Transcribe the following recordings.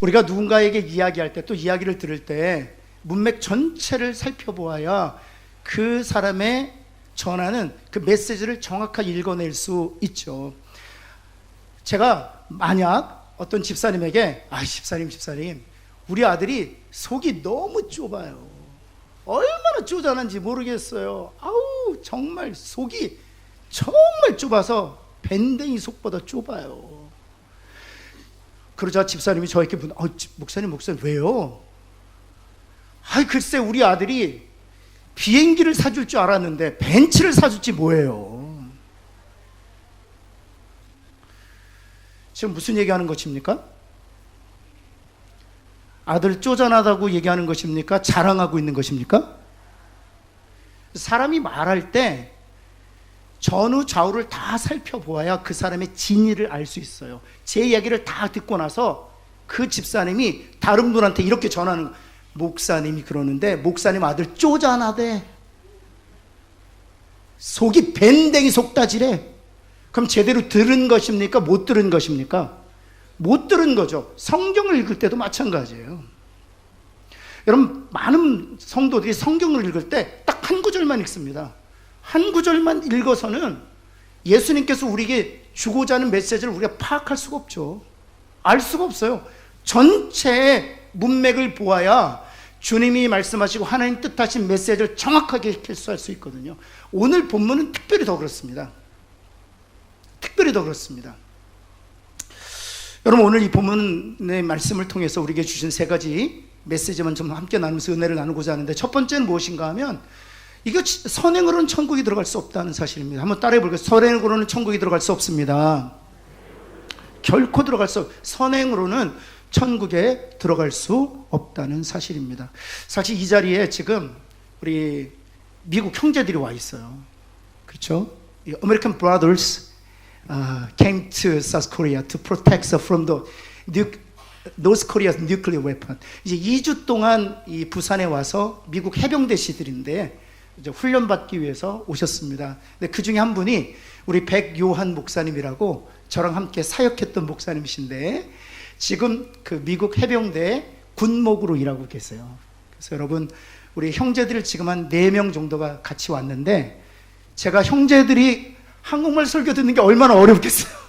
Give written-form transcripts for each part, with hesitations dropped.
우리가 누군가에게 이야기할 때, 또 이야기를 들을 때 문맥 전체를 살펴보아야 그 사람의 전하는 그 메시지를 정확하게 읽어낼 수 있죠. 제가 만약 어떤 집사님에게 집사님 우리 아들이 속이 너무 좁아요, 얼마나 쪼잔한지 모르겠어요, 아우 정말 속이 정말 좁아서 밴댕이 속보다 좁아요. 그러자 집사님이 저에게 목사님 왜요? 글쎄 우리 아들이 비행기를 사줄 줄 알았는데 벤츠를 사줄지 뭐예요. 지금 무슨 얘기하는 것입니까? 아들 쪼잔하다고 얘기하는 것입니까? 자랑하고 있는 것입니까? 사람이 말할 때 전후 좌우를 다 살펴보아야 그 사람의 진위를 알 수 있어요. 제 이야기를 다 듣고 나서 그 집사님이 다른 분한테 이렇게 전하는 거예요. 목사님이 그러는데 목사님 아들 쪼잔하대, 속이 밴댕이 속다지래. 그럼 제대로 들은 것입니까? 못 들은 것입니까? 못 들은 거죠. 성경을 읽을 때도 마찬가지예요. 여러분, 많은 성도들이 성경을 읽을 때 딱 한 구절만 읽습니다. 한 구절만 읽어서는 예수님께서 우리에게 주고자 하는 메시지를 우리가 파악할 수가 없죠. 알 수가 없어요. 전체의 문맥을 보아야 주님이 말씀하시고 하나님 뜻하신 메시지를 정확하게 결수할 수 있거든요. 오늘 본문은 특별히 더 그렇습니다. 특별히 더 그렇습니다. 여러분, 오늘 이 본문의 말씀을 통해서 우리에게 주신 세 가지 메시지만 좀 함께 나누면서 은혜를 나누고자 하는데, 첫 번째는 무엇인가 하면 이거 선행으로는 천국에 들어갈 수 없다는 사실입니다. 한번 따라해 볼게요. 선행으로는 천국에 들어갈 수 없습니다. 결코 들어갈 수 선행으로는 천국에 들어갈 수 없다는 사실입니다. 사실 이 자리에 지금 우리 미국 형제들이 와 있어요. 그렇죠? American brothers came to South Korea to protect us from North Korea's nuclear weapon. 이제 2주 동안 이 부산에 와서 미국 해병대 씨들인데 이제 훈련받기 위해서 오셨습니다. 근데 그 중에 한 분이 우리 백요한 목사님이라고 저랑 함께 사역했던 목사님이신데 지금 그 미국 해병대 군목으로 일하고 계세요. 그래서 여러분, 우리 형제들 지금 한 4명 정도가 같이 왔는데, 제가 형제들이 한국말 설교 듣는 게 얼마나 어렵겠어요.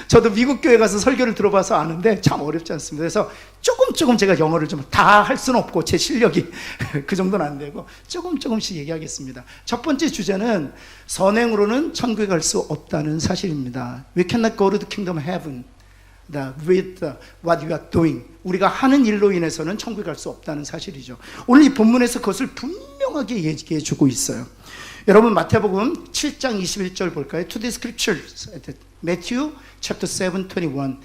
저도 미국 교회 가서 설교를 들어봐서 아는데 참 어렵지 않습니다. 그래서 조금 제가 영어를 좀 다 할 수는 없고, 제 실력이 그 정도는 안 되고 조금씩 얘기하겠습니다. 첫 번째 주제는 선행으로는 천국에 갈 수 없다는 사실입니다. We cannot go to the kingdom of heaven with what you are doing. 우리가 하는 일로 인해서는 천국에 갈 수 없다는 사실이죠. 오늘 이 본문에서 그것을 분명하게 얘기해 주고 있어요. 여러분, 마태복음 7장 21절 볼까요? To the scriptures, Matthew chapter 7, 21.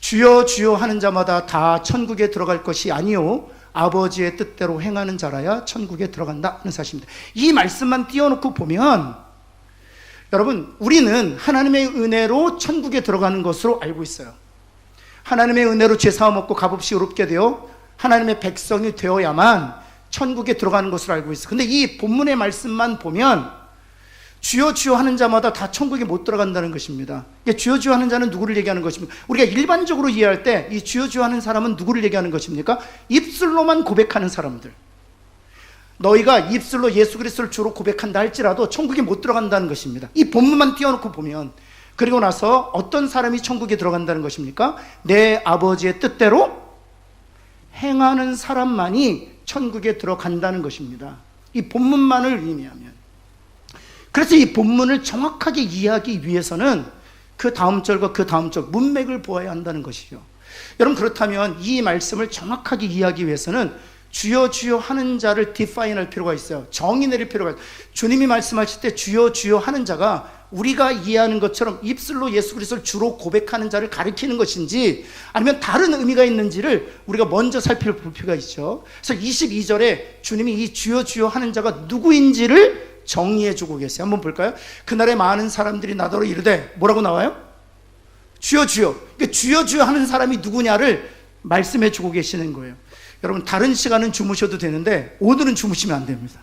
주여 주여 하는 자마다 다 천국에 들어갈 것이 아니요 아버지의 뜻대로 행하는 자라야 천국에 들어간다 하는 사실입니다. 이 말씀만 띄워놓고 보면, 여러분, 우리는 하나님의 은혜로 천국에 들어가는 것으로 알고 있어요. 하나님의 은혜로 죄사함 얻고 값없이 의롭게 되어 하나님의 백성이 되어야만 천국에 들어가는 것으로 알고 있어요. 근데 이 본문의 말씀만 보면 주여 주여 하는 자마다 다 천국에 못 들어간다는 것입니다. 주여 주여 하는 자는 누구를 얘기하는 것입니까? 우리가 일반적으로 이해할 때 이 주여 주여 하는 사람은 누구를 얘기하는 것입니까? 입술로만 고백하는 사람들. 너희가 입술로 예수 그리스도를 주로 고백한다 할지라도 천국에 못 들어간다는 것입니다. 이 본문만 띄워놓고 보면, 그리고 나서 어떤 사람이 천국에 들어간다는 것입니까? 내 아버지의 뜻대로 행하는 사람만이 천국에 들어간다는 것입니다. 이 본문만을 의미하면. 그래서 이 본문을 정확하게 이해하기 위해서는 그 다음 절과 그 다음 절 문맥을 보아야 한다는 것이죠. 여러분, 그렇다면 이 말씀을 정확하게 이해하기 위해서는 주여 주여 하는 자를 디파인할 필요가 있어요. 정의 내릴 필요가 있어요. 주님이 말씀하실 때 주여 주여 하는 자가 우리가 이해하는 것처럼 입술로 예수 그리스도를 주로 고백하는 자를 가리키는 것인지 아니면 다른 의미가 있는지를 우리가 먼저 살펴볼 필요가 있죠. 그래서 22절에 주님이 이 주여 주여 하는 자가 누구인지를 정의해 주고 계세요. 한번 볼까요? 그날에 많은 사람들이 나더러 이르되, 뭐라고 나와요? 주여 주여. 그러니까 주여 주여 하는 사람이 누구냐를 말씀해 주고 계시는 거예요. 여러분, 다른 시간은 주무셔도 되는데 오늘은 주무시면 안 됩니다.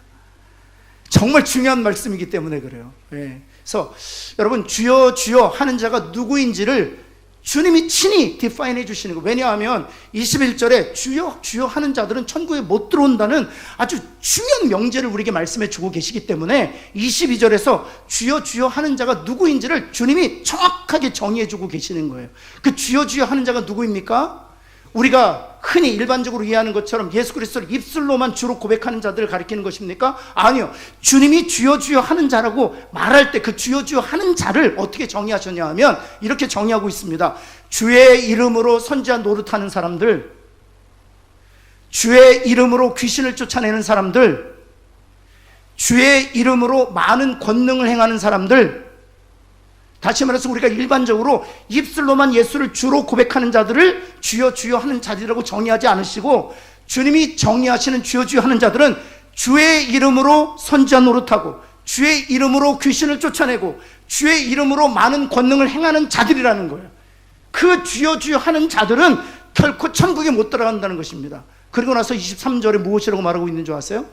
정말 중요한 말씀이기 때문에 그래요. 그래서 여러분, 주여 주여 하는 자가 누구인지를 주님이 친히 디파인해 주시는 거예요. 왜냐하면 21절에 주여 주여 하는 자들은 천국에 못 들어온다는 아주 중요한 명제를 우리에게 말씀해 주고 계시기 때문에 22절에서 주여 주여 하는 자가 누구인지를 주님이 정확하게 정의해 주고 계시는 거예요. 그 주여 주여 하는 자가 누구입니까? 우리가 흔히 일반적으로 이해하는 것처럼 예수 그리스도를 입술로만 주로 고백하는 자들을 가리키는 것입니까? 아니요. 주님이 주여 주여 하는 자라고 말할 때 그 주여 주여 하는 자를 어떻게 정의하셨냐 하면 이렇게 정의하고 있습니다. 주의 이름으로 선지자 노릇하는 사람들, 주의 이름으로 귀신을 쫓아내는 사람들, 주의 이름으로 많은 권능을 행하는 사람들, 다시 말해서 우리가 일반적으로 입술로만 예수를 주로 고백하는 자들을 주여 주여 하는 자들이라고 정의하지 않으시고, 주님이 정의하시는 주여 주여 하는 자들은 주의 이름으로 선지자 노릇하고 주의 이름으로 귀신을 쫓아내고 주의 이름으로 많은 권능을 행하는 자들이라는 거예요. 그 주여 주여 하는 자들은 결코 천국에 못 들어간다는 것입니다. 그리고 나서 23절에 무엇이라고 말하고 있는 줄 아세요?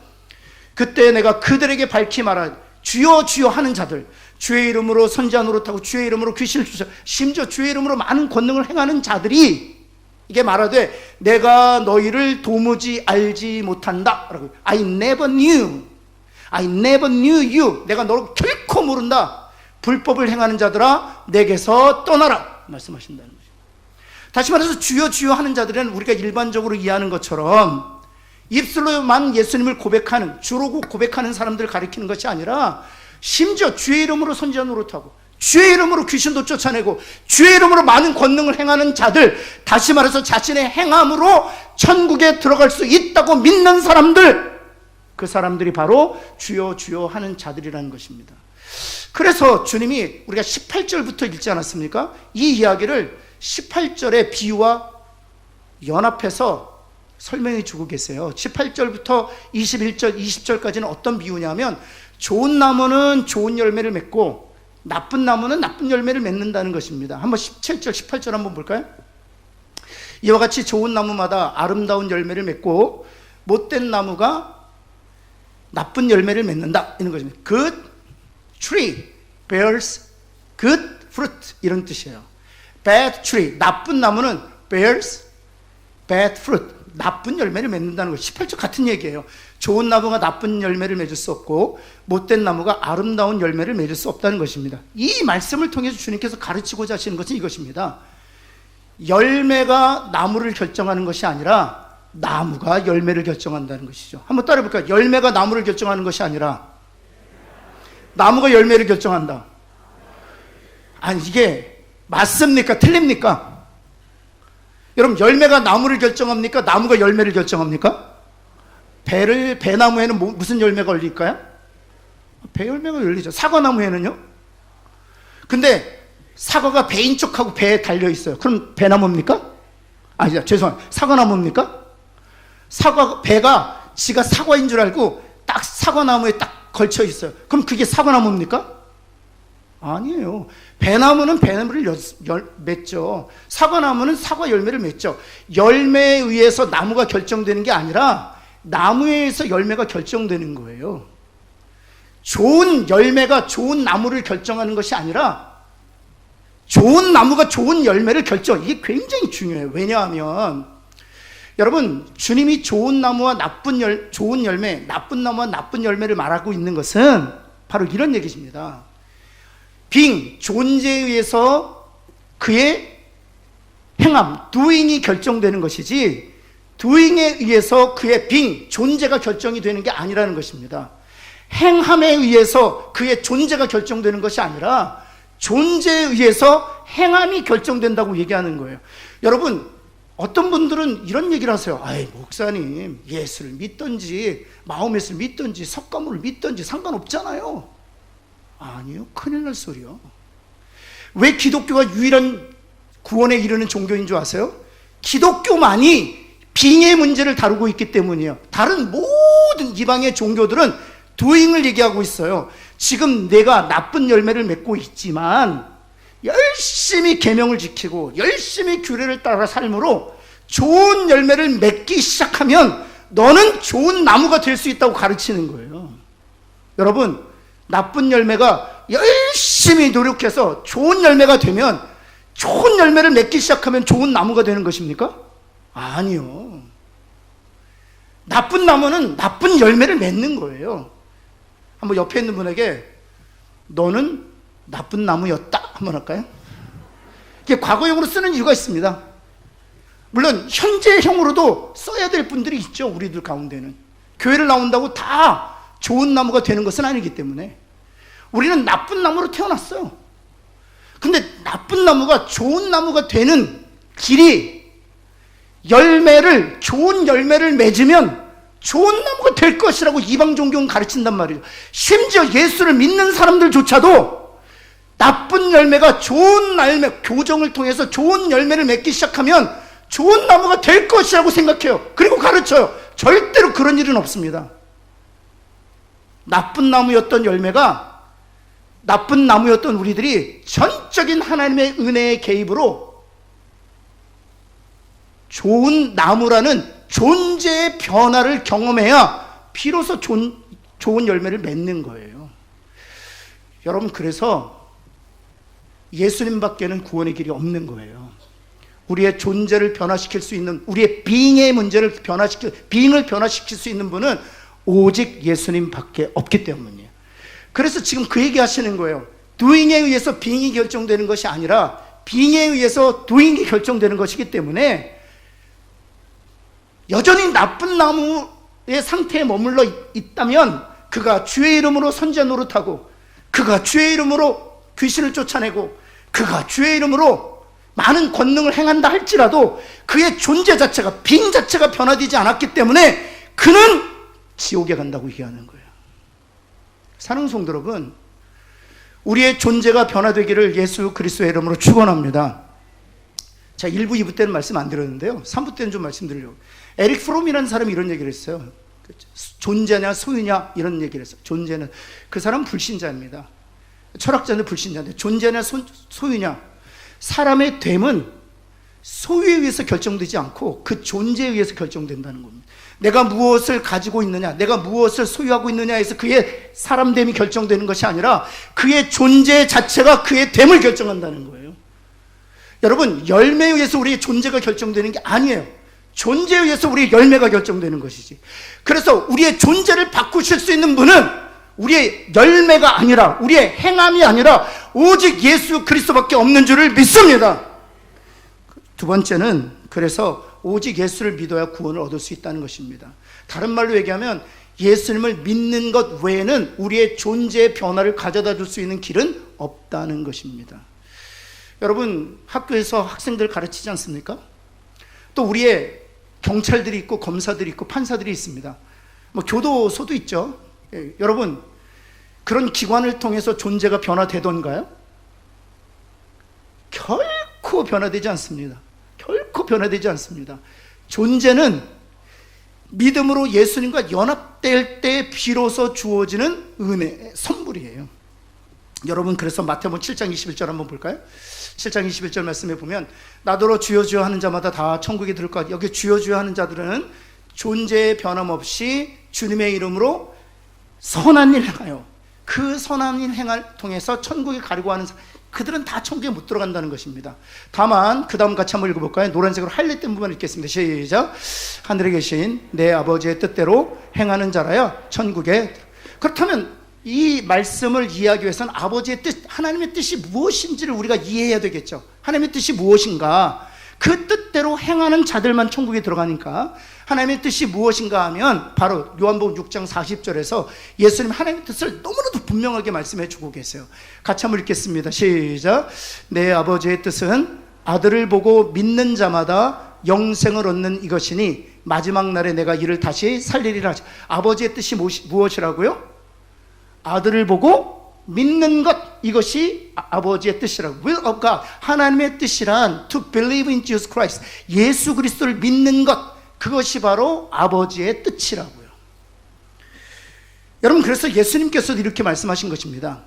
그때 내가 그들에게 밝히 말하 주여 주여 하는 자들, 주의 이름으로 선지자 노릇하고 주의 이름으로 귀신을 쫓아, 심지어 주의 이름으로 많은 권능을 행하는 자들이 이게 말하되 내가 너희를 도무지 알지 못한다 라고. I never knew you. 내가 너를 결코 모른다. 불법을 행하는 자들아 내게서 떠나라 말씀하신다는 거죠. 다시 말해서 주여 주여 하는 자들은 우리가 일반적으로 이해하는 것처럼 입술로만 예수님을 고백하는, 주로 고백하는 사람들을 가리키는 것이 아니라 심지어 주의 이름으로 선지자 노릇하고 주의 이름으로 귀신도 쫓아내고 주의 이름으로 많은 권능을 행하는 자들, 다시 말해서 자신의 행함으로 천국에 들어갈 수 있다고 믿는 사람들, 그 사람들이 바로 주여 주여 하는 자들이라는 것입니다. 그래서 주님이 우리가 18절부터 읽지 않았습니까? 이 이야기를 18절의 비유와 연합해서 설명해 주고 계세요. 18절부터 21절, 20절까지는 어떤 비유냐면 좋은 나무는 좋은 열매를 맺고 나쁜 나무는 나쁜 열매를 맺는다는 것입니다. 한번 17절, 18절 한번 볼까요? 이와 같이 좋은 나무마다 아름다운 열매를 맺고 못된 나무가 나쁜 열매를 맺는다 이런 것입니다. Good tree bears good fruit 이런 뜻이에요. Bad tree, 나쁜 나무는 bears bad fruit, 나쁜 열매를 맺는다는 것. 18절 같은 얘기예요. 좋은 나무가 나쁜 열매를 맺을 수 없고 못된 나무가 아름다운 열매를 맺을 수 없다는 것입니다. 이 말씀을 통해서 주님께서 가르치고자 하시는 것은 이것입니다. 열매가 나무를 결정하는 것이 아니라 나무가 열매를 결정한다는 것이죠. 한번 따라해 볼까요? 열매가 나무를 결정하는 것이 아니라 나무가 열매를 결정한다. 아니 이게 맞습니까? 틀립니까? 여러분, 열매가 나무를 결정합니까? 나무가 열매를 결정합니까? 배나무에는 무슨 열매가 걸릴까요? 배 열매가 열리죠. 사과나무에는요? 근데 사과가 배인 척하고 배에 달려 있어요. 그럼 배나무입니까? 아니, 죄송합니다. 사과나무입니까? 배가 지가 사과인 줄 알고 딱 사과나무에 딱 걸쳐 있어요. 그럼 그게 사과나무입니까? 아니에요. 배나무는 배나무를 맺죠. 사과나무는 사과 열매를 맺죠. 열매에 의해서 나무가 결정되는 게 아니라 나무에 의해서 열매가 결정되는 거예요. 좋은 열매가 좋은 나무를 결정하는 것이 아니라 좋은 나무가 좋은 열매를 결정. 이게 굉장히 중요해요. 왜냐하면 여러분, 주님이 좋은 나무와 좋은 열매, 나쁜 나무와 나쁜 열매를 말하고 있는 것은 바로 이런 얘기입니다. 존재에 의해서 그의 행함, doing이 결정되는 것이지 doing에 의해서 그의 존재가 결정이 되는 게 아니라는 것입니다. 행함에 의해서 그의 존재가 결정되는 것이 아니라 존재에 의해서 행함이 결정된다고 얘기하는 거예요. 여러분, 어떤 분들은 이런 얘기를 하세요. 아이, 목사님, 예수를 믿든지 마호메스를 믿든지 석가모니를 믿든지 상관없잖아요. 아니요, 큰일 날 소리요. 왜 기독교가 유일한 구원에 이르는 종교인 줄 아세요? 기독교만이 빙의 문제를 다루고 있기 때문이에요. 다른 모든 이방의 종교들은 doing을 얘기하고 있어요. 지금 내가 나쁜 열매를 맺고 있지만 열심히 계명을 지키고 열심히 규례를 따라 삶으로 좋은 열매를 맺기 시작하면 너는 좋은 나무가 될 수 있다고 가르치는 거예요. 여러분, 나쁜 열매가 열심히 노력해서 좋은 열매가 되면 좋은 열매를 맺기 시작하면 좋은 나무가 되는 것입니까? 아니요. 나쁜 나무는 나쁜 열매를 맺는 거예요. 한번 옆에 있는 분에게 너는 나쁜 나무였다 한번 할까요? 이게 과거형으로 쓰는 이유가 있습니다. 물론 현재형으로도 써야 될 분들이 있죠. 우리들 가운데는 교회를 나온다고 다 좋은 나무가 되는 것은 아니기 때문에 우리는 나쁜 나무로 태어났어요. 근데 나쁜 나무가 좋은 나무가 되는 길이 좋은 열매를 맺으면 좋은 나무가 될 것이라고 이방 종교는 가르친단 말이죠. 심지어 예수를 믿는 사람들조차도 나쁜 열매가 좋은 열매, 교정을 통해서 좋은 열매를 맺기 시작하면 좋은 나무가 될 것이라고 생각해요. 그리고 가르쳐요. 절대로 그런 일은 없습니다. 나쁜 나무였던 우리들이 전적인 하나님의 은혜의 개입으로 좋은 나무라는 존재의 변화를 경험해야 비로소 좋은 열매를 맺는 거예요. 여러분, 그래서 예수님 밖에는 구원의 길이 없는 거예요. 우리의 존재를 변화시킬 수 있는, 우리의 being의 문제를 being을 변화시킬 수 있는 분은 오직 예수님 밖에 없기 때문이에요. 그래서 지금 그 얘기 하시는 거예요. doing에 의해서 being이 결정되는 것이 아니라 being에 의해서 doing이 결정되는 것이기 때문에 여전히 나쁜 나무의 상태에 머물러 있다면 그가 주의 이름으로 선지자 노릇하고 그가 주의 이름으로 귀신을 쫓아내고 그가 주의 이름으로 많은 권능을 행한다 할지라도 그의 존재 자체가, being 자체가 변화되지 않았기 때문에 그는 지옥에 간다고 얘기하는 거예요. 사랑하는 성도 여러분, 우리의 존재가 변화되기를 예수 그리스도의 이름으로 축원합니다. 자, 1부, 2부 때는 말씀 안 드렸는데요. 3부 때는 좀 말씀드리려고. 에릭 프롬이라는 사람이 이런 얘기를 했어요. 존재냐 소유냐 이런 얘기를 했어요. 존재는, 그 사람은 불신자입니다. 철학자는 불신자인데 존재냐 소유냐, 사람의 됨은 소유에 의해서 결정되지 않고 그 존재에 의해서 결정된다는 겁니다. 내가 무엇을 가지고 있느냐, 내가 무엇을 소유하고 있느냐에서 그의 사람됨이 결정되는 것이 아니라 그의 존재 자체가 그의 됨을 결정한다는 거예요. 여러분, 열매에 의해서 우리의 존재가 결정되는 게 아니에요. 존재에 의해서 우리의 열매가 결정되는 것이지. 그래서 우리의 존재를 바꾸실 수 있는 분은 우리의 열매가 아니라, 우리의 행함이 아니라 오직 예수 그리스도밖에 없는 줄을 믿습니다. 두 번째는, 그래서 오직 예수를 믿어야 구원을 얻을 수 있다는 것입니다. 다른 말로 얘기하면 예수님을 믿는 것 외에는 우리의 존재의 변화를 가져다 줄 수 있는 길은 없다는 것입니다. 여러분, 학교에서 학생들 가르치지 않습니까? 또 우리의 경찰들이 있고 검사들이 있고 판사들이 있습니다. 뭐 교도소도 있죠. 예, 여러분, 그런 기관을 통해서 존재가 변화되던가요? 결코 변화되지 않습니다. 결코 변화되지 않습니다. 존재는 믿음으로 예수님과 연합될 때 비로소 주어지는 은혜의 선물이에요. 여러분, 그래서 마태복음 7장 21절 한번 볼까요? 7장 21절 말씀에 보면 나더러 주여 주여 하는 자마다 다 천국에 들을 것 같아요. 여기 주여 주여 하는 자들은 존재의 변함없이 주님의 이름으로 선한 일 행하여 그 선한 일 행을 통해서 천국에 가려고 하는 그들은 다 천국에 못 들어간다는 것입니다. 다만 그 다음 같이 한번 읽어볼까요? 노란색으로 하이라이트 부분 읽겠습니다. 시작. 하늘에 계신 내 아버지의 뜻대로 행하는 자라야 천국에. 그렇다면 이 말씀을 이해하기 위해서는 아버지의 뜻, 하나님의 뜻이 무엇인지를 우리가 이해해야 되겠죠. 하나님의 뜻이 무엇인가? 그 뜻대로 행하는 자들만 천국에 들어가니까 하나님의 뜻이 무엇인가 하면 바로 요한복음 6장 40절에서 예수님 하나님의 뜻을 너무나도 분명하게 말씀해 주고 계세요. 같이 한번 읽겠습니다. 시작. 내 아버지의 뜻은 아들을 보고 믿는 자마다 영생을 얻는 이것이니 마지막 날에 내가 이를 다시 살리리라. 아버지의 뜻이 무엇이라고요? 아들을 보고 믿는 것, 이것이 아버지의 뜻이라고. Will of God, 하나님의 뜻이란 to believe in Jesus Christ, 예수 그리스도를 믿는 것, 그것이 바로 아버지의 뜻이라고요. 여러분, 그래서 예수님께서도 이렇게 말씀하신 것입니다.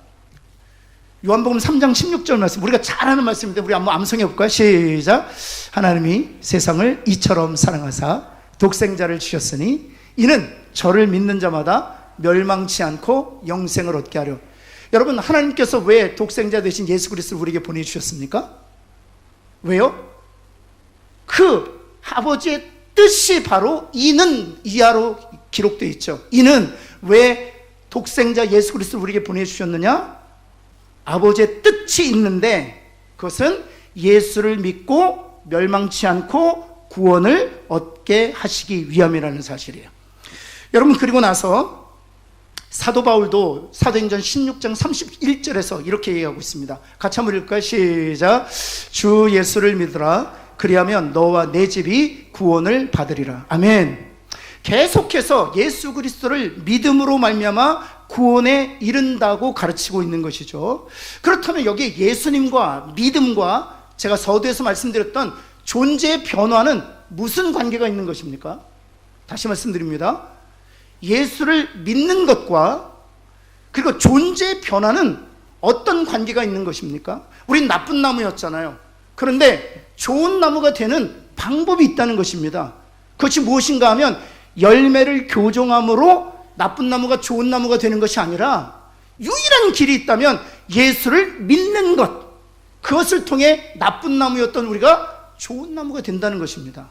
요한복음 3장 16절 말씀, 우리가 잘 아는 말씀인데 우리 한번 암송해 볼까요? 시작. 하나님이 세상을 이처럼 사랑하사 독생자를 주셨으니 이는 저를 믿는 자마다 멸망치 않고 영생을 얻게 하려. 여러분, 하나님께서 왜 독생자 되신 예수 그리스도를 우리에게 보내주셨습니까? 왜요? 그 아버지의 뜻이 바로 이는 이하로 기록되어 있죠. 이는 왜 독생자 예수 그리스도를 우리에게 보내주셨느냐? 아버지의 뜻이 있는데 그것은 예수를 믿고 멸망치 않고 구원을 얻게 하시기 위함이라는 사실이에요. 여러분, 그리고 나서 사도 바울도 사도행전 16장 31절에서 이렇게 얘기하고 있습니다. 같이 한번 읽을까요? 시작. 주 예수를 믿으라. 그리하면 너와 내 집이 구원을 받으리라. 아멘. 계속해서 예수 그리스도를 믿음으로 말미암아 구원에 이른다고 가르치고 있는 것이죠. 그렇다면 여기 예수님과 믿음과 제가 서두에서 말씀드렸던 존재의 변화는 무슨 관계가 있는 것입니까? 다시 말씀드립니다. 예수를 믿는 것과 그리고 존재의 변화는 어떤 관계가 있는 것입니까? 우린 나쁜 나무였잖아요. 그런데 좋은 나무가 되는 방법이 있다는 것입니다. 그것이 무엇인가 하면 열매를 교종함으로 나쁜 나무가 좋은 나무가 되는 것이 아니라 유일한 길이 있다면 예수를 믿는 것, 그것을 통해 나쁜 나무였던 우리가 좋은 나무가 된다는 것입니다.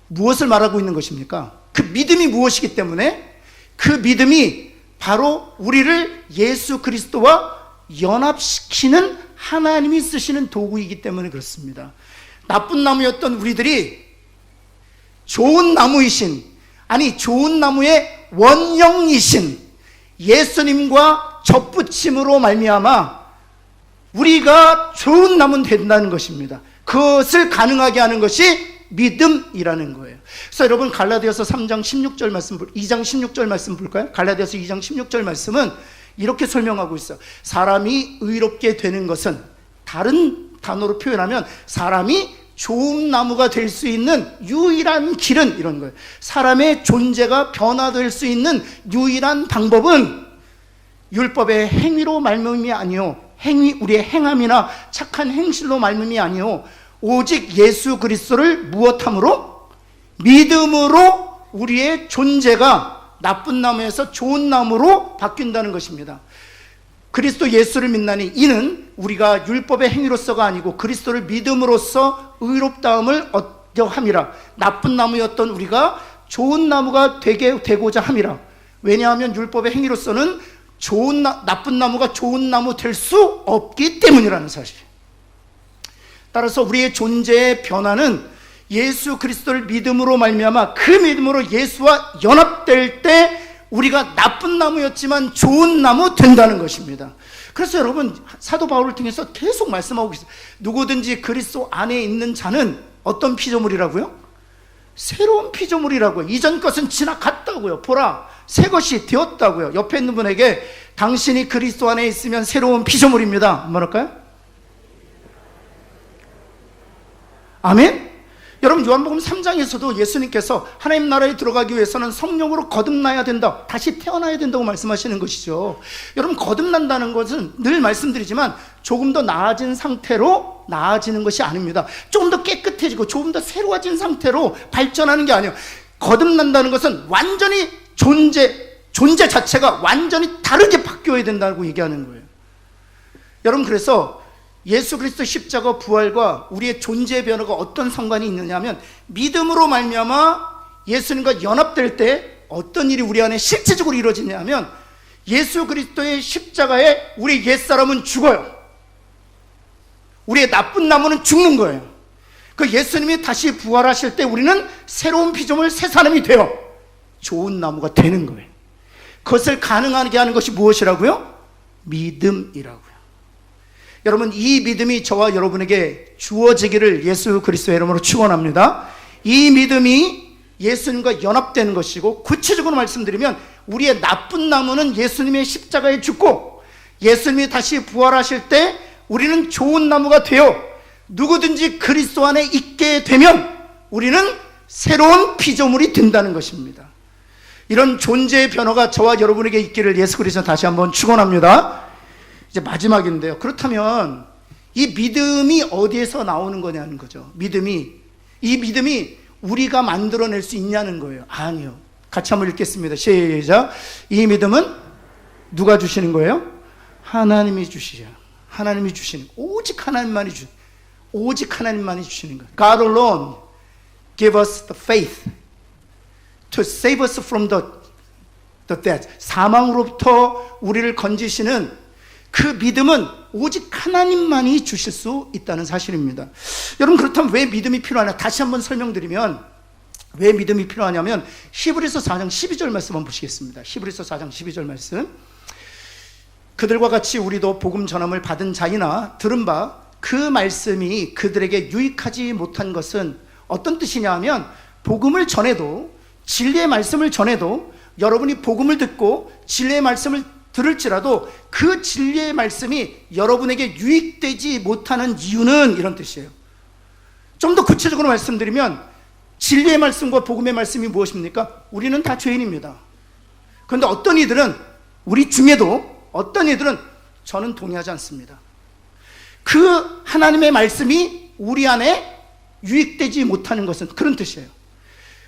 무엇을 말하고 있는 것입니까? 그 믿음이 무엇이기 때문에 그 믿음이 바로 우리를 예수 그리스도와 연합시키는 하나님이 쓰시는 도구이기 때문에 그렇습니다. 나쁜 나무였던 우리들이 좋은 나무이신, 아니 좋은 나무의 원형이신 예수님과 접붙임으로 말미암아 우리가 좋은 나무는 된다는 것입니다. 그것을 가능하게 하는 것이 믿음이라는 거예요. 그래서 여러분 갈라디아서 3장 16절 말씀, 2장 16절 말씀 볼까요? 갈라디아서 2장 16절 말씀은 이렇게 설명하고 있어요. 사람이 의롭게 되는 것은, 다른 단어로 표현하면 사람이 좋은 나무가 될 수 있는 유일한 길은, 이런 거예요. 사람의 존재가 변화될 수 있는 유일한 방법은 율법의 행위로 말미암이 아니요, 우리의 행함이나 착한 행실로 말미암이 아니요, 오직 예수 그리스도를 무엇함으로? 믿음으로 우리의 존재가 나쁜 나무에서 좋은 나무로 바뀐다는 것입니다. 그리스도 예수를 믿나니 이는 우리가 율법의 행위로서가 아니고 그리스도를 믿음으로써 의롭다함을 얻려 함이라. 나쁜 나무였던 우리가 좋은 나무가 되고자 함이라. 왜냐하면 율법의 행위로서는 나쁜 나무가 좋은 나무 될 수 없기 때문이라는 사실. 따라서 우리의 존재의 변화는 예수 그리스도를 믿음으로 말미암아 그 믿음으로 예수와 연합될 때 우리가 나쁜 나무였지만 좋은 나무 된다는 것입니다. 그래서 여러분 사도 바울을 통해서 계속 말씀하고 있어요. 누구든지 그리스도 안에 있는 자는 어떤 피조물이라고요? 새로운 피조물이라고요. 이전 것은 지나갔다고요. 보라, 새 것이 되었다고요. 옆에 있는 분에게 당신이 그리스도 안에 있으면 새로운 피조물입니다. 뭐랄까요? 아멘? 여러분 요한복음 3장에서도 예수님께서 하나님 나라에 들어가기 위해서는 성령으로 거듭나야 된다, 다시 태어나야 된다고 말씀하시는 것이죠. 여러분 거듭난다는 것은 늘 말씀드리지만 조금 더 나아진 상태로 나아지는 것이 아닙니다. 조금 더 깨끗해지고 조금 더 새로워진 상태로 발전하는 게 아니에요. 거듭난다는 것은 완전히 존재 자체가 완전히 다르게 바뀌어야 된다고 얘기하는 거예요. 여러분 그래서 예수 그리스도 십자가 부활과 우리의 존재의 변화가 어떤 상관이 있느냐 하면 믿음으로 말미암아 예수님과 연합될 때 어떤 일이 우리 안에 실제적으로 이루어지냐 하면 예수 그리스도의 십자가에 우리 옛사람은 죽어요. 우리의 나쁜 나무는 죽는 거예요. 그 예수님이 다시 부활하실 때 우리는 새로운 피조물 새 사람이 되어 좋은 나무가 되는 거예요. 그것을 가능하게 하는 것이 무엇이라고요? 믿음이라고요. 여러분 이 믿음이 저와 여러분에게 주어지기를 예수 그리스도의 이름으로 축원합니다. 이 믿음이 예수님과 연합되는 것이고, 구체적으로 말씀드리면 우리의 나쁜 나무는 예수님의 십자가에 죽고 예수님이 다시 부활하실 때 우리는 좋은 나무가 되어 누구든지 그리스도 안에 있게 되면 우리는 새로운 피조물이 된다는 것입니다. 이런 존재의 변화가 저와 여러분에게 있기를 예수 그리스도 다시 한번 축원합니다. 이제 마지막인데요. 그렇다면 이 믿음이 어디에서 나오는 거냐는 거죠. 이 믿음이 우리가 만들어낼 수 있냐는 거예요. 아니요. 같이 한번 읽겠습니다. 시작. 이 믿음은 누가 주시는 거예요? 하나님이 주시죠. 하나님이 주시는, 오직 하나님만이 주시는, 오직 하나님만이 주시는 거예요. God alone give us the faith to save us from the death. 사망으로부터 우리를 건지시는 그 믿음은 오직 하나님만이 주실 수 있다는 사실입니다. 여러분, 그렇다면 왜 믿음이 필요하냐? 다시 한번 설명드리면 왜 믿음이 필요하냐면 히브리서 4장 12절 말씀 한번 보시겠습니다. 히브리서 4장 12절 말씀. 그들과 같이 우리도 복음 전함을 받은 자이나 들은 바 그 말씀이 그들에게 유익하지 못한 것은 어떤 뜻이냐 하면, 복음을 전해도, 진리의 말씀을 전해도, 여러분이 복음을 듣고 진리의 말씀을 들을지라도 그 진리의 말씀이 여러분에게 유익되지 못하는 이유는 이런 뜻이에요. 좀 더 구체적으로 말씀드리면 진리의 말씀과 복음의 말씀이 무엇입니까? 우리는 다 죄인입니다. 그런데 어떤 이들은, 우리 중에도 어떤 이들은 저는 동의하지 않습니다. 그 하나님의 말씀이 우리 안에 유익되지 못하는 것은 그런 뜻이에요.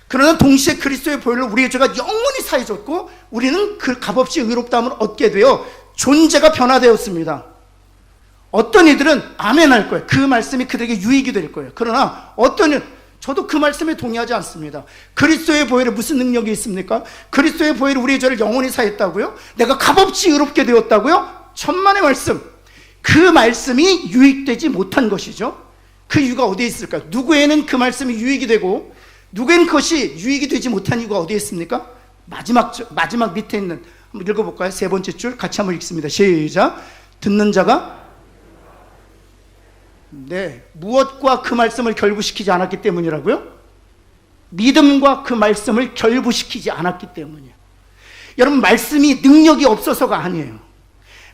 그러나 동시에 그리스도의 보혈로 우리의 죄가 영원히 사해졌고 우리는 그 값없이 의롭다함을 얻게 되어 존재가 변화되었습니다. 어떤 이들은 아멘 할 거예요. 그 말씀이 그들에게 유익이 될 거예요. 그러나 어떤 이들은, 저도 그 말씀에 동의하지 않습니다. 그리스도의 보혈에 무슨 능력이 있습니까? 그리스도의 보혈이 우리의 죄를 영원히 사했다고요? 내가 값없이 의롭게 되었다고요? 천만의 말씀. 그 말씀이 유익되지 못한 것이죠. 그 이유가 어디에 있을까요? 누구에는 그 말씀이 유익이 되고 누구에는 그것이 유익이 되지 못한 이유가 어디에 있습니까? 마지막 밑에 있는, 한번 읽어볼까요? 세 번째 줄 같이 한번 읽습니다. 시작. 듣는 자가 무엇과 그 말씀을 결부시키지 않았기 때문이라고요? 믿음과 그 말씀을 결부시키지 않았기 때문이에요. 여러분, 말씀이 능력이 없어서가 아니에요.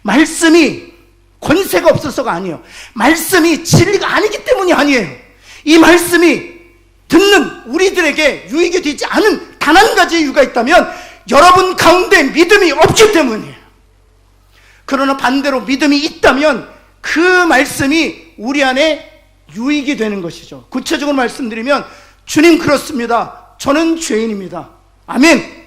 말씀이 권세가 없어서가 아니에요. 말씀이 진리가 아니기 때문이 아니에요. 이 말씀이 듣는 우리들에게 유익이 되지 않은 단 한 가지 이유가 있다면 여러분 가운데 믿음이 없기 때문이에요. 그러나 반대로 믿음이 있다면 그 말씀이 우리 안에 유익이 되는 것이죠. 구체적으로 말씀드리면, 주님 그렇습니다. 저는 죄인입니다. 아멘.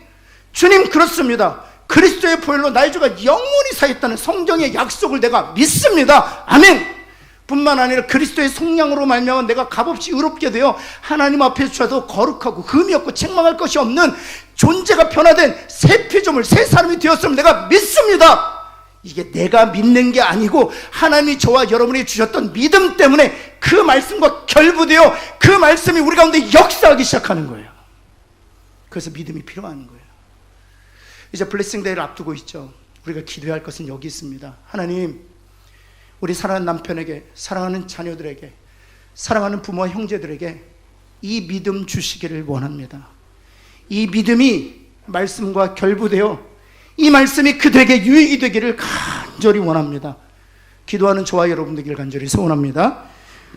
주님 그렇습니다. 그리스도의 보혈로 나의 죄가 영원히 사했다는 성경의 약속을 내가 믿습니다. 아멘. 뿐만 아니라 그리스도의 속량으로 말미암아 내가 값없이 의롭게 되어 하나님 앞에 서도 거룩하고 흠이 없고 책망할 것이 없는 존재가 변화된 새 피조물, 새 사람이 되었음을 내가 믿습니다. 이게 내가 믿는 게 아니고 하나님이 저와 여러분이 주셨던 믿음 때문에 그 말씀과 결부되어 그 말씀이 우리 가운데 역사하기 시작하는 거예요. 그래서 믿음이 필요한 거예요. 이제 블레싱 데이를 앞두고 있죠. 우리가 기도해야 할 것은 여기 있습니다. 하나님, 우리 사랑하는 남편에게, 사랑하는 자녀들에게, 사랑하는 부모와 형제들에게 이 믿음 주시기를 원합니다. 이 믿음이 말씀과 결부되어 이 말씀이 그들에게 유익이 되기를 간절히 원합니다. 기도하는 저와 여러분 되기를 간절히 소원합니다.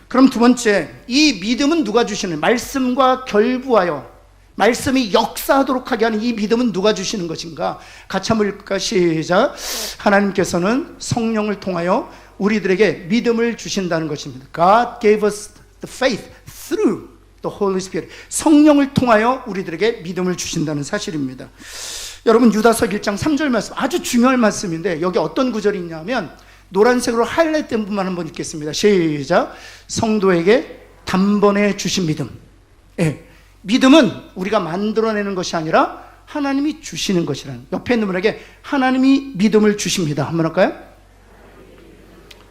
그럼 두 번째, 이 믿음은 누가 주시는, 말씀과 결부하여 말씀이 역사하도록 하게 하는 이 믿음은 누가 주시는 것인가? 같이 한번 읽을까? 시작. 하나님께서는 성령을 통하여 우리들에게 믿음을 주신다는 것입니다. God gave us the faith through the Holy Spirit. 성령을 통하여 우리들에게 믿음을 주신다는 사실입니다. 여러분, 유다서 1장 3절 말씀, 아주 중요한 말씀인데 여기 어떤 구절이 있냐면 노란색으로 하이라이트된 부분만 한번 읽겠습니다. 시작. 성도에게 단번에 주신 믿음. 믿음은 우리가 만들어내는 것이 아니라 하나님이 주시는 것이라는, 옆에 있는 분에게 하나님이 믿음을 주십니다. 한번 할까요?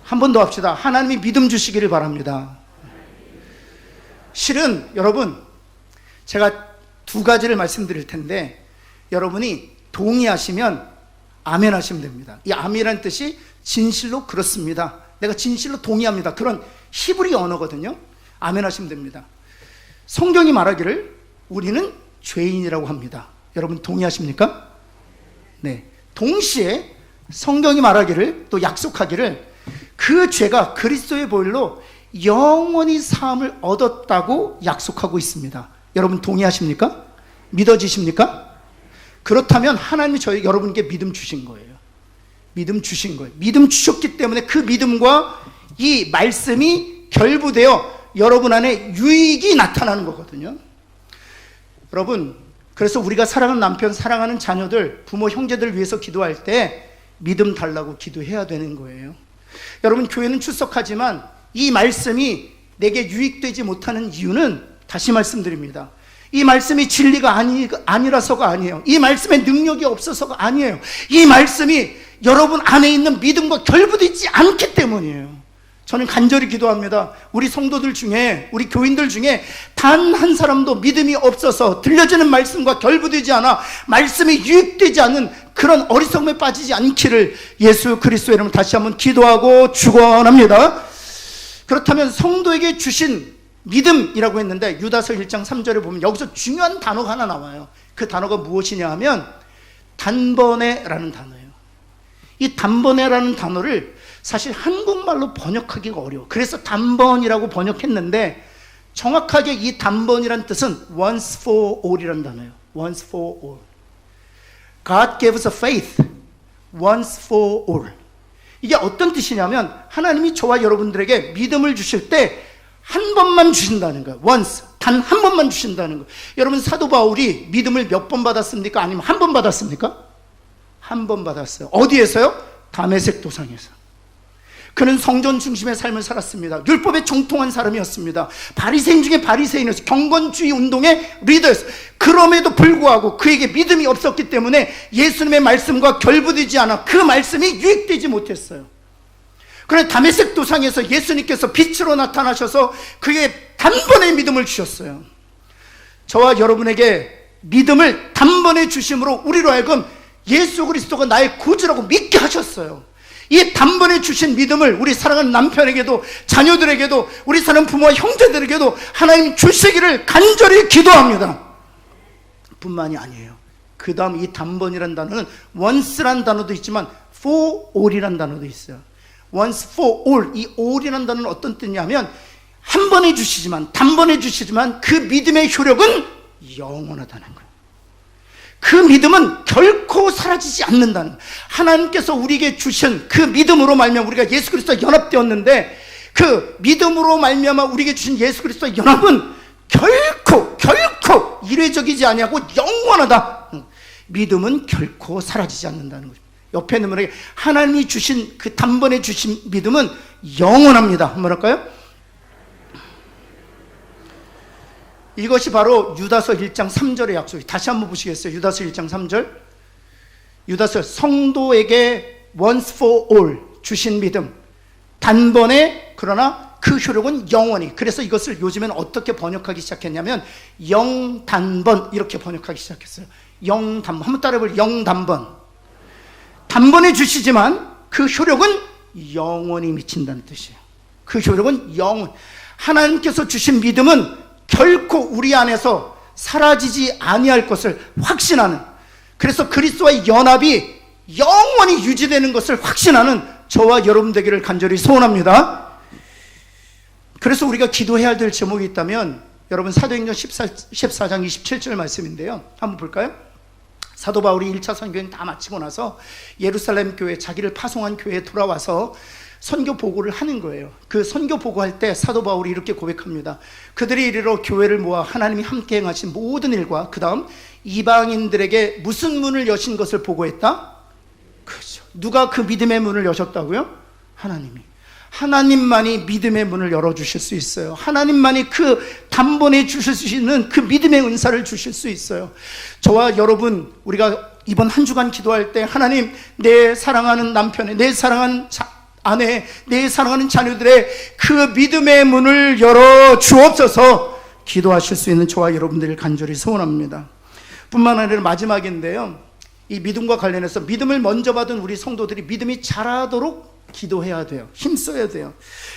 한 번 더 합시다. 하나님이 믿음 주시기를 바랍니다. 실은 여러분, 제가 두 가지를 말씀드릴 텐데 여러분이 동의하시면 아멘 하시면 됩니다. 이 아멘이라는 뜻이 진실로 그렇습니다, 내가 진실로 동의합니다, 그런 히브리 언어거든요. 아멘 하시면 됩니다. 성경이 말하기를 우리는 죄인이라고 합니다. 여러분 동의하십니까? 네. 동시에 성경이 말하기를, 또 약속하기를 그 죄가 그리스도의 보혈로 영원히 사함을 얻었다고 약속하고 있습니다. 여러분 동의하십니까? 믿어지십니까? 그렇다면 하나님이 여러분께 믿음 주신 거예요. 믿음 주신 거예요. 믿음 주셨기 때문에 그 믿음과 이 말씀이 결부되어 여러분 안에 유익이 나타나는 거거든요. 여러분, 그래서 우리가 사랑하는 남편, 사랑하는 자녀들, 부모, 형제들을 위해서 기도할 때 믿음 달라고 기도해야 되는 거예요. 여러분, 교회는 출석하지만 이 말씀이 내게 유익되지 못하는 이유는 다시 말씀드립니다. 이 말씀이 진리가 아니라서가 아니에요. 이 말씀에 능력이 없어서가 아니에요. 이 말씀이 여러분 안에 있는 믿음과 결부되지 않기 때문이에요. 저는 간절히 기도합니다. 우리 성도들 중에, 우리 교인들 중에 단 한 사람도 믿음이 없어서 들려지는 말씀과 결부되지 않아 말씀이 유익되지 않는 그런 어리석음에 빠지지 않기를 예수 그리스도의 이름으로 다시 한번 기도하고 축원합니다. 그렇다면 성도에게 주신 믿음이라고 했는데 유다서 1장 3절에 보면 여기서 중요한 단어가 하나 나와요. 그 단어가 무엇이냐 하면 단번에라는 단어예요. 이 단번에라는 단어를 사실 한국말로 번역하기가 어려워. 그래서 단번이라고 번역했는데 정확하게 이 단번이란 뜻은 once for all이라는 단어예요. once for all. God gave us a faith once for all. 이게 어떤 뜻이냐면 하나님이 저와 여러분들에게 믿음을 주실 때 한 번만 주신다는 거예요. once, 단 한 번만 주신다는 거예요. 여러분 사도 바울이 믿음을 몇 번 받았습니까? 아니면 한 번 받았습니까? 한 번 받았어요. 어디에서요? 다메섹 도상에서. 그는 성전 중심의 삶을 살았습니다. 율법에 정통한 사람이었습니다. 바리새인 중에 바리새인이었어요. 경건주의 운동의 리더였어요. 그럼에도 불구하고 그에게 믿음이 없었기 때문에 예수님의 말씀과 결부되지 않아 그 말씀이 유익되지 못했어요. 그런데 다메섹 도상에서 예수님께서 빛으로 나타나셔서 그에게 단번에 믿음을 주셨어요. 저와 여러분에게 믿음을 단번에 주심으로 우리로 하여금 예수 그리스도가 나의 구주라고 믿게 하셨어요. 이 단번에 주신 믿음을 우리 사랑하는 남편에게도 자녀들에게도 우리 사랑하는 부모와 형제들에게도 하나님 주시기를 간절히 기도합니다. 뿐만이 아니에요. 그 다음 이 단번이라는 단어는 once란 단어도 있지만 for all이라는 단어도 있어요. once for all. 이 all이라는 단어는 어떤 뜻이냐면 한 번에 주시지만 단번에 주시지만 그 믿음의 효력은 영원하다는 거예요. 그 믿음은 결코 사라지지 않는다는 거예요. 하나님께서 우리에게 주신 그 믿음으로 말미암아 우리가 예수 그리스도와 연합되었는데 그 믿음으로 말미암아 우리에게 주신 예수 그리스도와 연합은 결코 이례적이지 아니하고 영원하다. 믿음은 결코 사라지지 않는다는 거죠. 옆에 있는 분에게 하나님이 주신 그 단번에 주신 믿음은 영원합니다. 뭐랄까요? 이것이 바로 유다서 1장 3절의 약속이. 다시 한번 보시겠어요? 유다서 1장 3절. 유다서 성도에게 once for all 주신 믿음. 단번에 그러나 그 효력은 영원히. 그래서 이것을 요즘엔 어떻게 번역하기 시작했냐면 영단번 이렇게 번역하기 시작했어요. 영단번. 한번 따라해볼게요. 영단번. 단번에 주시지만 그 효력은 영원히 미친다는 뜻이에요. 그 효력은 영원. 하나님께서 주신 믿음은 결코 우리 안에서 사라지지 아니할 것을 확신하는, 그래서 그리스도와의 연합이 영원히 유지되는 것을 확신하는 저와 여러분 되기를 간절히 소원합니다. 그래서 우리가 기도해야 될 제목이 있다면 여러분 사도행전 14장 27절 말씀인데요. 한번 볼까요? 사도 바울이 1차 선교행 다 마치고 나서 예루살렘 교회, 자기를 파송한 교회에 돌아와서 선교 보고를 하는 거예요. 그 선교 보고할 때 사도 바울이 이렇게 고백합니다. 그들이 이르러 교회를 모아 하나님이 함께 행하신 모든 일과 그 다음 이방인들에게 무슨 문을 여신 것을 보고했다? 그렇죠. 누가 그 믿음의 문을 여셨다고요? 하나님이. 하나님만이 믿음의 문을 열어주실 수 있어요. 하나님만이 그 단번에 주실 수 있는 그 믿음의 은사를 주실 수 있어요. 저와 여러분, 우리가 이번 한 주간 기도할 때 하나님, 내 사랑하는 남편의, 내 사랑하는 아내, 내 사랑하는 자녀들의 그 믿음의 문을 열어 주옵소서 기도하실 수 있는 저와 여러분들을 간절히 소원합니다. 뿐만 아니라 마지막인데요, 이 믿음과 관련해서 믿음을 먼저 받은 우리 성도들이 믿음이 자라도록 기도해야 돼요. 힘써야 돼요.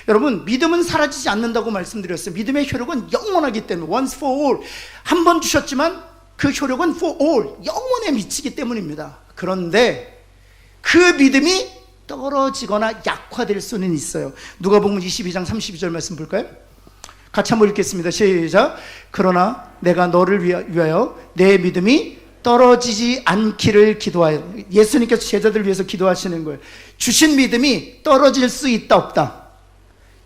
여러분, 믿음은 사라지지 않는다고 말씀드렸어요. 믿음의 효력은 영원하기 때문에 once for all. 한 번 주셨지만 그 효력은 for all, 영원에 미치기 때문입니다. 그런데 그 믿음이 떨어지거나 약화될 수는 있어요. 누가복음 22장 32절 말씀 볼까요? 같이 한번 읽겠습니다. 시작. 그러나 내가 너를 위하여 내 믿음이 떨어지지 않기를 기도하여. 예수님께서 제자들을 위해서 기도하시는 거예요. 주신 믿음이 떨어질 수 있다 없다?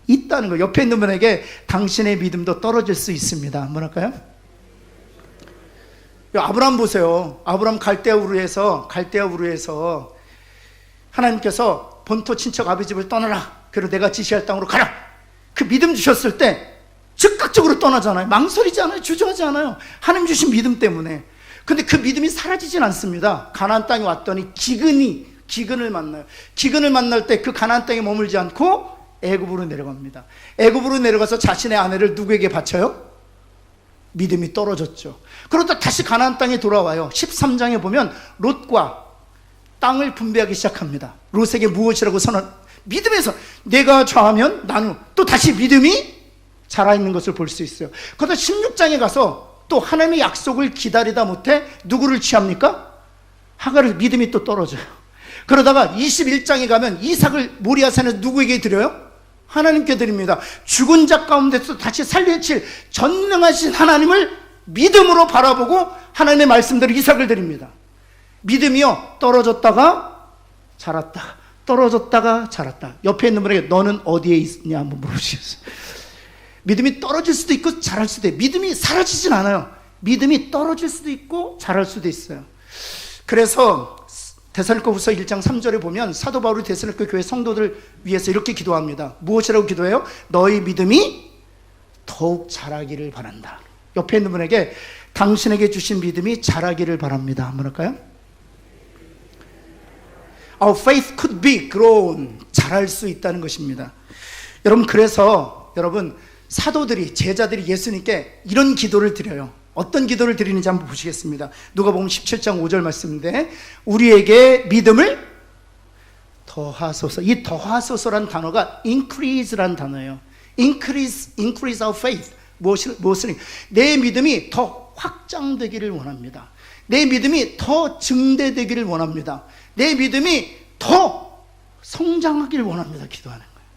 있다는 거예요. 옆에 있는 분에게 당신의 믿음도 떨어질 수 있습니다. 뭐랄까요? 아브라함 보세요. 아브라함 갈대아 우르에서 하나님께서 본토 친척 아비 집을 떠나라, 그리고 내가 지시할 땅으로 가라. 그 믿음 주셨을 때 즉각적으로 떠나잖아요. 망설이지 않아요. 주저하지 않아요. 하나님 주신 믿음 때문에. 근데 그 믿음이 사라지진 않습니다. 가나안 땅에 왔더니 기근을 만나요. 기근을 만날 때 그 가나안 땅에 머물지 않고 애굽으로 내려갑니다. 애굽으로 내려가서 자신의 아내를 누구에게 바쳐요? 믿음이 떨어졌죠. 그러다 다시 가나안 땅에 돌아와요. 13장에 보면 롯과 땅을 분배하기 시작합니다. 롯에게 무엇이라고 믿음에서 내가 좌하면 나누. 또 다시 믿음이 살아있는 것을 볼 수 있어요. 그러다 16장에 가서 또 하나님의 약속을 기다리다 못해 누구를 취합니까? 하갈을. 믿음이 또 떨어져요. 그러다가 21장에 가면 이삭을 모리아산에서 누구에게 드려요? 하나님께 드립니다. 죽은 자 가운데서 다시 살려칠 전능하신 하나님을 믿음으로 바라보고 하나님의 말씀대로 이삭을 드립니다. 믿음이요, 떨어졌다가 자랐다, 떨어졌다가 자랐다. 옆에 있는 분에게 너는 어디에 있냐 한번 물어보시겠어요? 믿음이 떨어질 수도 있고 자랄 수도 있어요. 믿음이 사라지진 않아요. 믿음이 떨어질 수도 있고 자랄 수도 있어요. 그래서 데살로니가후서 1장 3절에 보면 사도 바울이 데살로니가 교회 성도들 위해서 이렇게 기도합니다. 무엇이라고 기도해요? 너희 믿음이 더욱 자라기를 바란다. 옆에 있는 분에게 당신에게 주신 믿음이 자라기를 바랍니다. 한번 할까요? Our faith could be grown. 자랄 수 있다는 것입니다. 여러분, 그래서 여러분 사도들이, 제자들이 예수님께 이런 기도를 드려요. 어떤 기도를 드리는지 한번 보시겠습니다. 누가복음 17장 5절 말씀인데, 우리에게 믿음을 더하소서. 이 더하소서란 단어가 increase란 단어예요. increase our faith. 무엇을? 내 믿음이 더 확장되기를 원합니다. 내 믿음이 더 증대되기를 원합니다. 내 믿음이 더 성장하기를 원합니다. 기도하는 거예요.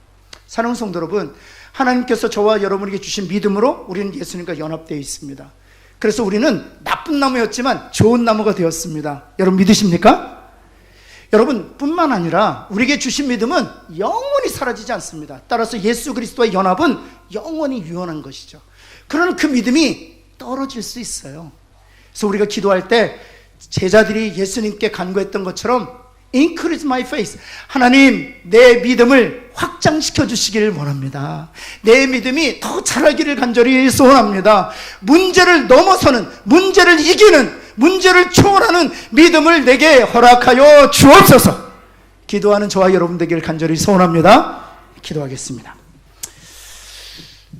사랑하는 성도 여러분, 하나님께서 저와 여러분에게 주신 믿음으로 우리는 예수님과 연합되어 있습니다. 그래서 우리는 나쁜 나무였지만 좋은 나무가 되었습니다. 여러분 믿으십니까? 여러분 뿐만 아니라 우리에게 주신 믿음은 영원히 사라지지 않습니다. 따라서 예수 그리스도와의 연합은 영원히 유효한 것이죠. 그러나 그 믿음이 떨어질 수 있어요. 그래서 우리가 기도할 때 제자들이 예수님께 간구했던 것처럼 Increase my faith. 하나님, 내 믿음을 확장시켜 주시기를 원합니다. 내 믿음이 더 자라기를 간절히 소원합니다. 문제를 넘어서는, 문제를 이기는, 문제를 초월하는 믿음을 내게 허락하여 주옵소서. 기도하는 저와 여러분 되기를 간절히 소원합니다. 기도하겠습니다.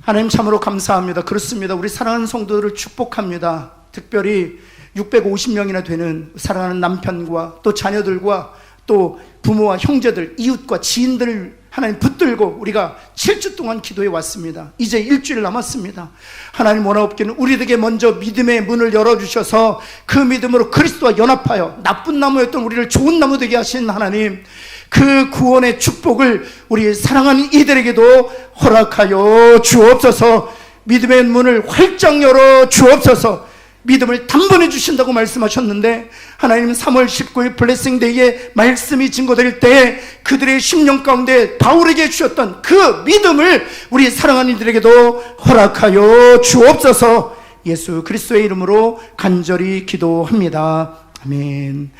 하나님 참으로 감사합니다. 그렇습니다. 우리 사랑하는 성도들을 축복합니다. 특별히 650명이나 되는 사랑하는 남편과 또 자녀들과 또 부모와 형제들, 이웃과 지인들을 하나님 붙들고 우리가 7주 동안 기도해 왔습니다. 이제 일주일 남았습니다. 하나님 원하옵기는 우리에게 먼저 믿음의 문을 열어주셔서 그 믿음으로 그리스도와 연합하여 나쁜 나무였던 우리를 좋은 나무 되게 하신 하나님, 그 구원의 축복을 우리 사랑하는 이들에게도 허락하여 주옵소서. 믿음의 문을 활짝 열어 주옵소서. 믿음을 단번에 주신다고 말씀하셨는데, 하나님 3월 19일 블레싱데이에 말씀이 증거될 때 그들의 심령 가운데 바울에게 주셨던 그 믿음을 우리 사랑하는 이들에게도 허락하여 주옵소서. 예수 그리스도의 이름으로 간절히 기도합니다. 아멘.